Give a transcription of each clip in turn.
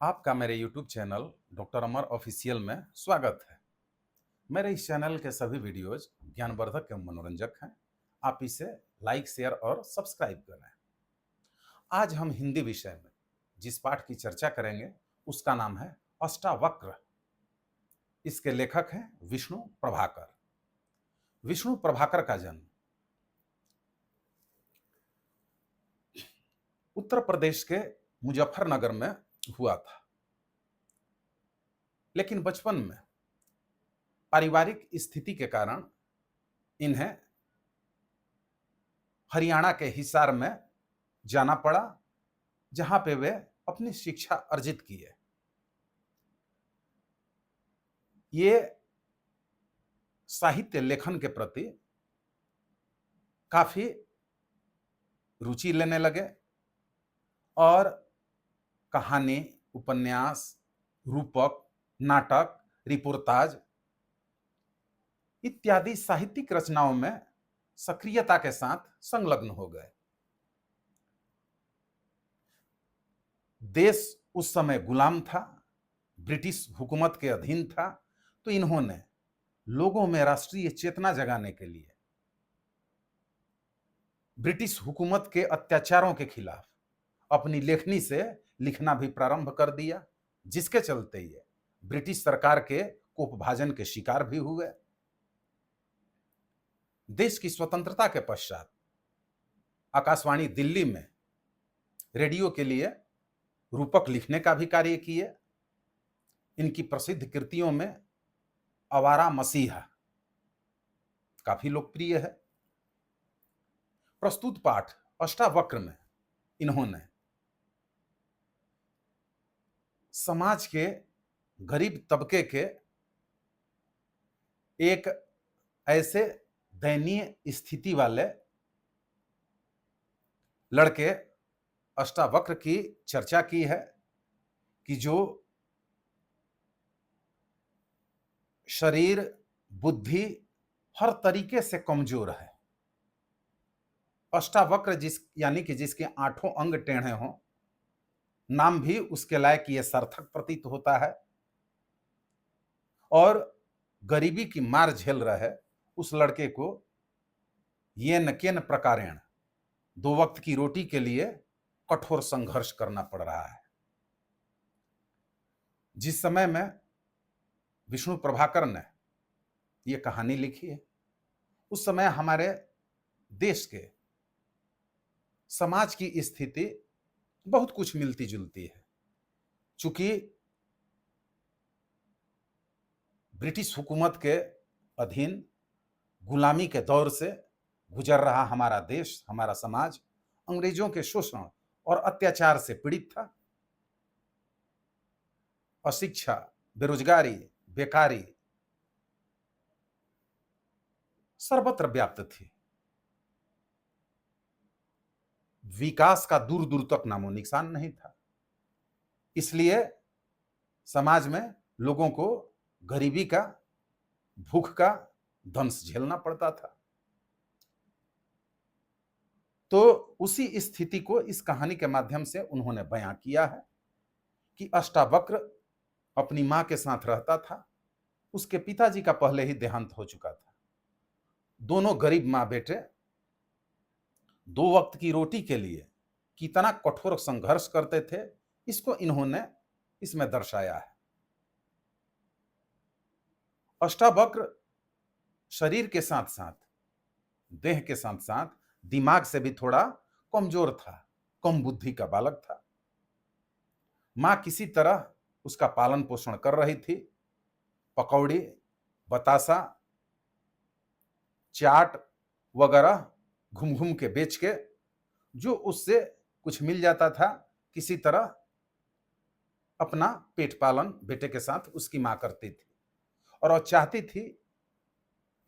आपका मेरे YouTube channel doctor अमर official में स्वागत है। मेरे इस चैनल के सभी वीडियोज ज्ञानवर्धक एवं मनोरंजक हैं। आप इसे लाइक, शेयर और सब्सक्राइब करें। आज हम हिंदी विषय में जिस पाठ की चर्चा करेंगे उसका नाम है अष्टावक्र। इसके लेखक हैं विष्णु प्रभाकर। विष्णु प्रभाकर का जन्म उत्तर प्रदेश के मुजफ्फरनगर में हुआ था, लेकिन बचपन में पारिवारिक स्थिति के कारण इन्हें हरियाणा के हिसार में जाना पड़ा, जहां पे वे अपनी शिक्षा अर्जित किए। ये साहित्य लेखन के प्रति काफी रुचि लेने लगे और कहानी, उपन्यास, रूपक, नाटक, रिपोर्ताज इत्यादि साहित्यिक रचनाओं में सक्रियता के साथ संलग्न हो गए। देश उस समय गुलाम था, ब्रिटिश हुकूमत के अधीन था, तो इन्होंने लोगों में राष्ट्रीय चेतना जगाने के लिए ब्रिटिश हुकूमत के अत्याचारों के खिलाफ अपनी लेखनी से लिखना भी प्रारंभ कर दिया, जिसके चलते ये ब्रिटिश सरकार के कोपभाजन के शिकार भी हुए। देश की स्वतंत्रता के पश्चात आकाशवाणी दिल्ली में रेडियो के लिए रूपक लिखने का भी कार्य किए। इनकी प्रसिद्ध कृतियों में आवारा मसीहा काफी लोकप्रिय है। प्रस्तुत पाठ अष्टावक्र में इन्होंने समाज के गरीब तबके के एक ऐसे दयनीय स्थिति वाले लड़के अष्टावक्र की चर्चा की है कि जो शरीर, बुद्धि हर तरीके से कमजोर है। अष्टावक्र यानी कि जिसके 8 अंग टेढ़े हों, नाम भी उसके लायक ये सार्थक प्रतीत होता है। और गरीबी की मार झेल रहे उस लड़के को येन केन प्रकारेण 2 वक्त की रोटी के लिए कठोर संघर्ष करना पड़ रहा है। जिस समय में विष्णु प्रभाकर ने ये कहानी लिखी है, उस समय हमारे देश के समाज की स्थिति बहुत कुछ मिलती जुलती है। चूंकि ब्रिटिश हुकूमत के अधीन गुलामी के दौर से गुजर रहा हमारा देश, हमारा समाज अंग्रेजों के शोषण और अत्याचार से पीड़ित था। अशिक्षा, बेरोजगारी, बेकारी सर्वत्र व्याप्त थी। विकास का दूर दूर तक नामो निशान नहीं था। इसलिए समाज में लोगों को गरीबी का, भूख का दंश झेलना पड़ता था। तो उसी स्थिति को इस कहानी के माध्यम से उन्होंने बयां किया है कि अष्टावक्र अपनी मां के साथ रहता था। उसके पिताजी का पहले ही देहांत हो चुका था। दोनों गरीब मां बेटे 2 वक्त की रोटी के लिए कितना कठोर संघर्ष करते थे, इसको इन्होंने इसमें दर्शाया है। अष्टावक्र शरीर के साथ साथ, देह के साथ साथ दिमाग से भी थोड़ा कमजोर था, कम बुद्धि का बालक था। मां किसी तरह उसका पालन पोषण कर रही थी। पकौड़ी, बतासा, चाट वगैरह घूम घूम के बेच के जो उससे कुछ मिल जाता था, किसी तरह अपना पेट पालन बेटे के साथ उसकी मां करती थी। और वो चाहती थी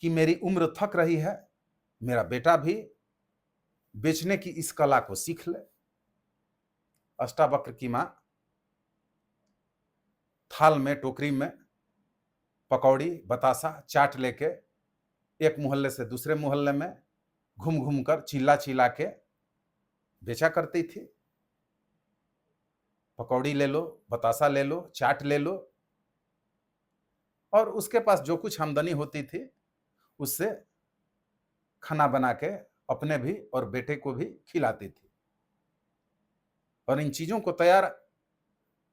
कि मेरी उम्र थक रही है, मेरा बेटा भी बेचने की इस कला को सीख ले। अष्टावक्र की मां थाल में, टोकरी में पकौड़ी, बतासा, चाट लेके एक मोहल्ले से दूसरे मोहल्ले में घूम घूम कर चिल्ला चिल्ला के बेचा करती थी। पकौड़ी ले लो, बतासा ले लो, चाट ले लो, और उसके पास जो कुछ आमदनी होती थी उससे खाना बना के अपने भी और बेटे को भी खिलाती थी। और इन चीजों को तैयार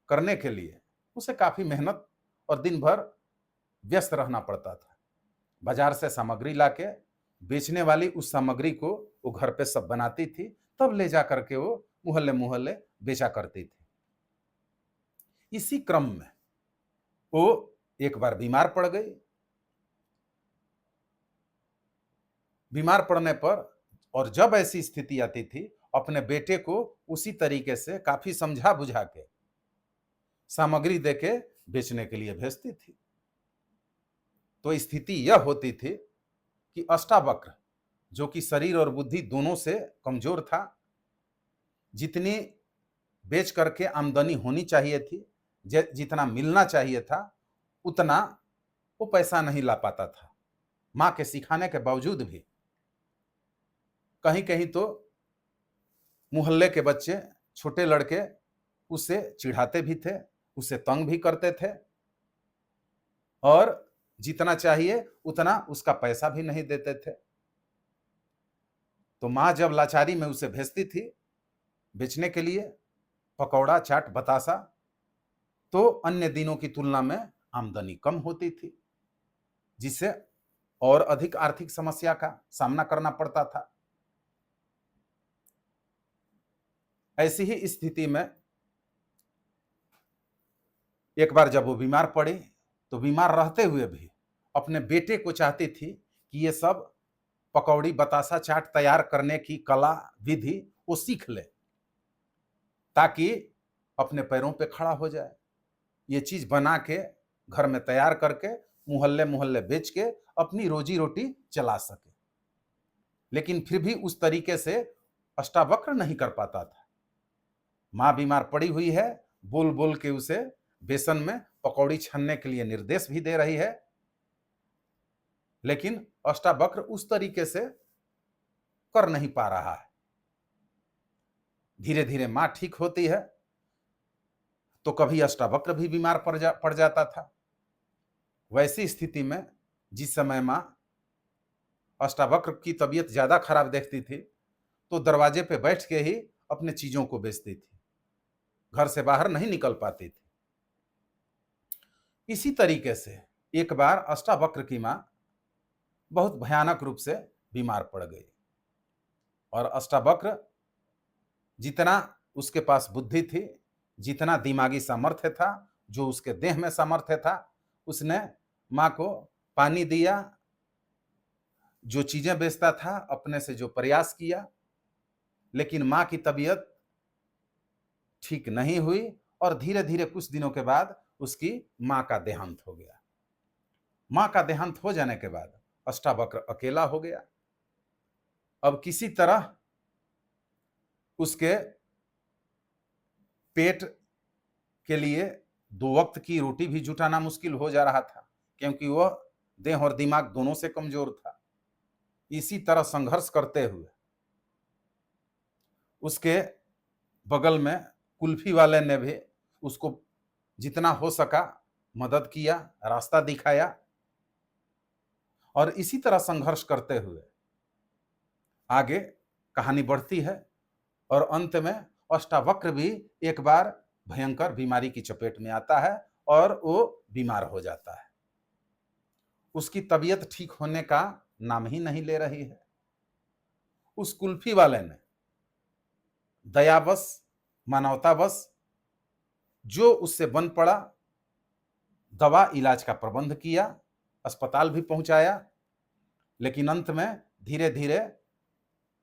करने के लिए उसे काफी मेहनत और दिन भर व्यस्त रहना पड़ता था। बाजार से सामग्री लाके बेचने वाली उस सामग्री को वो घर पे सब बनाती थी, तब ले जा करके वो मोहल्ले मोहल्ले बेचा करती थी। इसी क्रम में वो एक बार बीमार पड़ गई। बीमार पड़ने पर, और जब ऐसी स्थिति आती थी, अपने बेटे को उसी तरीके से काफी समझा बुझा के सामग्री देके बेचने के लिए भेजती थी। तो स्थिति यह होती थी कि अष्टावक्र, जो कि शरीर और बुद्धि दोनों से कमजोर था, जितनी बेच करके आमदनी होनी चाहिए थी, जितना मिलना चाहिए था, उतना वो पैसा नहीं ला पाता था। मां के सिखाने के बावजूद भी कहीं कहीं तो मोहल्ले के बच्चे, छोटे लड़के उसे चिढ़ाते भी थे, उसे तंग भी करते थे, और जितना चाहिए उतना उसका पैसा भी नहीं देते थे। तो मां जब लाचारी में उसे भेजती थी बेचने के लिए पकौड़ा, चाट, बतासा, तो अन्य दिनों की तुलना में आमदनी कम होती थी, जिससे और अधिक आर्थिक समस्या का सामना करना पड़ता था। ऐसी ही स्थिति में एक बार जब वो बीमार पड़ी, तो बीमार रहते हुए भी अपने बेटे को चाहती थी कि ये सब पकौड़ी, बतासा, चाट तैयार करने की कला, विधि वो सीख ले, ताकि अपने पैरों पे खड़ा हो जाए। ये चीज बना के घर में तैयार करके मोहल्ले मोहल्ले बेच के अपनी रोजी रोटी चला सके। लेकिन फिर भी उस तरीके से अष्टावक्र नहीं कर पाता था। मां बीमार पड़ी हुई है, बोल बोल के उसे बेसन में पकौड़ी छानने के लिए निर्देश भी दे रही है, लेकिन अष्टावक्र उस तरीके से कर नहीं पा रहा है। धीरे धीरे मां ठीक होती है, तो कभी अष्टावक्र भी बीमार पड़ जाता था। वैसी स्थिति में जिस समय मां अष्टावक्र की तबीयत ज्यादा खराब देखती थी, तो दरवाजे पे बैठ के ही अपने चीजों को बेचती थी, घर से बाहर नहीं निकल पाती थी। इसी तरीके से एक बार अष्टावक्र की मां बहुत भयानक रूप से बीमार पड़ गई, और अष्टावक्र जितना उसके पास बुद्धि थी, जितना दिमागी सामर्थ्य था, जो उसके देह में सामर्थ्य था, उसने मां को पानी दिया, जो चीजें बेचता था अपने से जो प्रयास किया, लेकिन मां की तबीयत ठीक नहीं हुई, और धीरे धीरे कुछ दिनों के बाद उसकी मां का देहांत हो गया। मां का देहांत हो जाने के बाद अष्टावक्र अकेला हो गया। अब किसी तरह उसके पेट के लिए 2 वक्त की रोटी भी जुटाना मुश्किल हो जा रहा था, क्योंकि वह देह और दिमाग दोनों से कमजोर था। इसी तरह संघर्ष करते हुए उसके बगल में कुल्फी वाले ने भी उसको जितना हो सका मदद किया, रास्ता दिखाया, और इसी तरह संघर्ष करते हुए आगे कहानी बढ़ती है, और अंत में अष्टावक्र भी एक बार भयंकर बीमारी की चपेट में आता है और वो बीमार हो जाता है। उसकी तबीयत ठीक होने का नाम ही नहीं ले रही है। उस कुल्फी वाले ने दयावश, मानवतावश जो उससे बन पड़ा, दवा इलाज का प्रबंध किया, अस्पताल भी पहुंचाया, लेकिन अंत में धीरे धीरे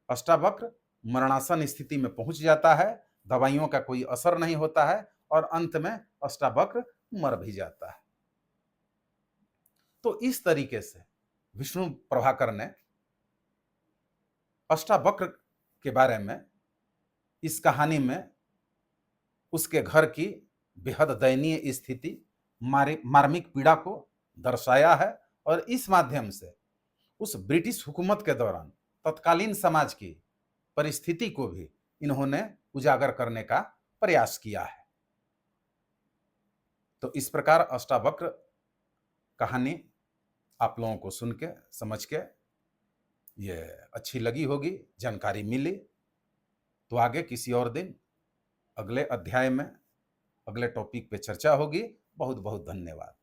अष्टावक्र मरणासन स्थिति में पहुंच जाता है। दवाइयों का कोई असर नहीं होता है, और अंत में अष्टावक्र मर भी जाता है। तो इस तरीके से विष्णु प्रभाकर ने अष्टावक्र के बारे में इस कहानी में उसके घर की बेहद दयनीय स्थिति, मार्मिक पीड़ा को दर्शाया है, और इस माध्यम से उस ब्रिटिश हुकूमत के दौरान तत्कालीन समाज की परिस्थिति को भी इन्होंने उजागर करने का प्रयास किया है। तो इस प्रकार अष्टावक्र कहानी आप लोगों को सुन के समझ के ये अच्छी लगी होगी, जानकारी मिली। तो आगे किसी और दिन अगले अध्याय में अगले टॉपिक पे चर्चा होगी। बहुत बहुत धन्यवाद।